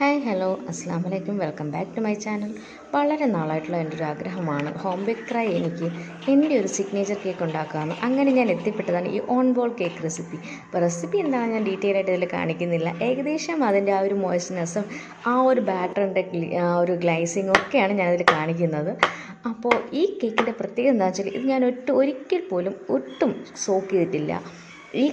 Hi hello അസ്സാം വലൈക്കും welcome back to my channel. വളരെ നാളായിട്ടുള്ള എൻ്റെ ഒരു ആഗ്രഹമാണ് ഹോം ബേക്കറായി എനിക്ക് എൻ്റെ ഒരു സിഗ്നേച്ചർ കേക്ക് ഉണ്ടാക്കാമെന്ന്. അങ്ങനെ ഞാൻ എത്തിപ്പെട്ടതാണ് ഈ ഓൺ ബോൾ കേക്ക് റെസിപ്പി. അപ്പോൾ റെസിപ്പി എന്താണ് ഞാൻ ഡീറ്റെയിൽ ആയിട്ട് ഇതിൽ കാണിക്കുന്നില്ല. ഏകദേശം അതിൻ്റെ ആ ഒരു മോയ്സ്നെസ്സും ആ ഒരു ബാറ്ററിൻ്റെ ഒരു ഗ്ലൈസിങ്ങും ഒക്കെയാണ് ഞാനതിൽ കാണിക്കുന്നത്. അപ്പോൾ ഈ കേക്കിൻ്റെ പ്രത്യേകത എന്താണെന്ന് വെച്ചാൽ ഇത് ഞാൻ ഒരിക്കൽ പോലും ഒട്ടും സോക്ക് ചെയ്തിട്ടില്ല. ഈ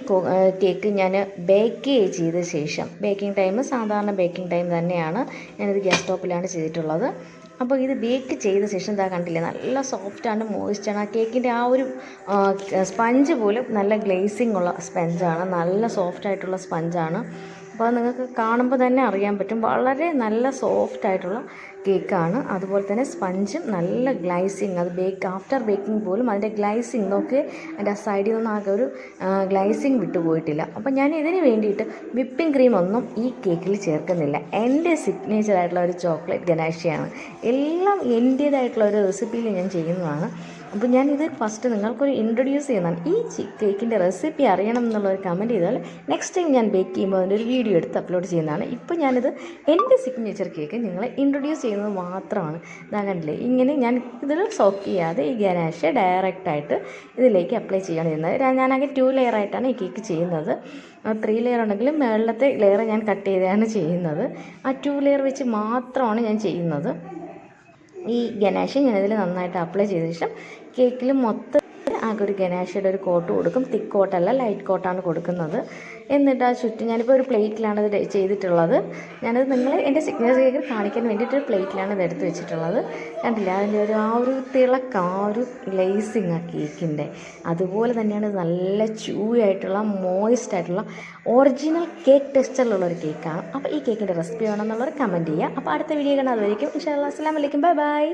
കേക്ക് ഞാൻ ബേക്ക് ചെയ്ത ശേഷം ബേക്കിംഗ് ടൈം സാധാരണ ബേക്കിംഗ് ടൈം തന്നെയാണ്. ഞാനിത് ഗ്യാസ് സ്റ്റോപ്പിലാണ് ചെയ്തിട്ടുള്ളത്. അപ്പോൾ ഇത് ബേക്ക് ചെയ്ത ശേഷം എന്താ കണ്ടില്ലേ, നല്ല സോഫ്റ്റാണ്, മോയിസ്റ്റാണ്. ആ കേക്കിൻ്റെ ആ ഒരു സ്പഞ്ച് പോലും നല്ല ഗ്ലേസിംഗ് ഉള്ള സ്പഞ്ചാണ്, നല്ല സോഫ്റ്റായിട്ടുള്ള സ്പഞ്ചാണ്. അപ്പോൾ നിങ്ങൾക്ക് കാണുമ്പോൾ തന്നെ അറിയാൻ പറ്റും, വളരെ നല്ല സോഫ്റ്റായിട്ടുള്ള കേക്കാണ്. അതുപോലെ തന്നെ സ്പഞ്ചും നല്ല ഗ്ലൈസിങ്, അത് ആഫ്റ്റർ ബേക്കിംഗ് പോലും അതിൻ്റെ ഗ്ലൈസിങ് നോക്കി അതിൻ്റെ ആ സൈഡിൽ നിന്നും ആകെ ഒരു ഗ്ലൈസിങ് വിട്ടുപോയിട്ടില്ല. അപ്പോൾ ഞാൻ ഇതിന് വേണ്ടിയിട്ട് വിപ്പിംഗ് ക്രീം ഒന്നും ഈ കേക്കിൽ ചേർക്കുന്നില്ല. എൻ്റെ സിഗ്നേച്ചർ ആയിട്ടുള്ള ഒരു ചോക്ലേറ്റ് ഗനാഷയാണ്. എല്ലാം എൻ്റേതായിട്ടുള്ള ഒരു റെസിപ്പിയിൽ ഞാൻ ചെയ്യുന്നതാണ്. അപ്പോൾ ഞാനിത് ഫസ്റ്റ് നിങ്ങൾക്കൊരു ഇൻട്രൊഡ്യൂസ് ചെയ്യുന്നതാണ്. ഈ കേക്കിൻ്റെ റെസിപ്പി അറിയണം എന്നുള്ളൊരു കമൻറ്റ് ചെയ്താൽ നെക്സ്റ്റ് ടൈം ഞാൻ ബേക്ക് ചെയ്യുമ്പോൾ അതിൻ്റെ ഒരു വീഡിയോ എടുത്ത് അപ്ലോഡ് ചെയ്യുന്നതാണ്. ഇപ്പോൾ ഞാനിത് എൻ്റെ സിഗ്നേച്ചർ കേക്ക് നിങ്ങളെ ഇൻട്രൊഡ്യൂസ് ചെയ്യുന്നത് മാത്രമാണ്. ഇതാ കണ്ടില്ലേ, ഇങ്ങനെ ഞാൻ ഇതിൽ സോക്ക് ചെയ്യാതെ ഈ ഗനാഷ് ഡയറക്റ്റായിട്ട് ഇതിലേക്ക് അപ്ലൈ ചെയ്യാണ് ചെയ്യുന്നത്. ഞാനാകെ 2 ലെയറായിട്ടാണ് ഈ കേക്ക് ചെയ്യുന്നത്. 3 ലെയർ ഉണ്ടെങ്കിലും മുകളിലത്തെ ലെയർ ഞാൻ കട്ട് ചെയ്താണ് ചെയ്യുന്നത്. ആ 2 ലെയർ വെച്ച് മാത്രമാണ് ഞാൻ ചെയ്യുന്നത്. ഈ ഗനാഷ് ഞാനിതിൽ നന്നായിട്ട് അപ്ലൈ ചെയ്ത ശേഷം കേക്കിൽ മൊത്തം ആകെ ഒരു ഗനാഷയുടെ ഒരു കോട്ട് കൊടുക്കും. തിക്ക് കോട്ടല്ല, ലൈറ്റ് കോട്ടാണ് കൊടുക്കുന്നത്. എന്നിട്ട് ആ ചുറ്റും ഞാനിപ്പോൾ ഒരു പ്ലേറ്റിലാണ് ഇത് ചെയ്തിട്ടുള്ളത്. ഞാനത് എൻ്റെ സിഗ്നേച്ചർ കേക്കിൽ കാണിക്കാൻ വേണ്ടിയിട്ടൊരു പ്ലേറ്റിലാണ് ഇത് എടുത്ത് വെച്ചിട്ടുള്ളത്. കണ്ടില്ല, അതിൻ്റെ ആ ഒരു തിളക്കം, ആ ഒരു ഗ്ലേസിങ് ആ കേക്കിൻ്റെ അതുപോലെ തന്നെയാണ്. നല്ല ചൂയായിട്ടുള്ള മോയിസ്റ്റ് ആയിട്ടുള്ള ഒറിജിനൽ കേക്ക് ടെക്സ്ചറിലുള്ള ഒരു കേക്കാണ്. അപ്പോൾ ഈ കേക്കിൻ്റെ റെസിപ്പി വേണമെന്നുള്ളവർ കമൻറ്റ് ചെയ്യുക. അപ്പോൾ അടുത്ത വീഡിയോ കാണാൻ അതുവരെയും ഇൻഷാ അല്ലാഹ് അസ്സലാമു അലൈക്കും, ബൈ ബൈ.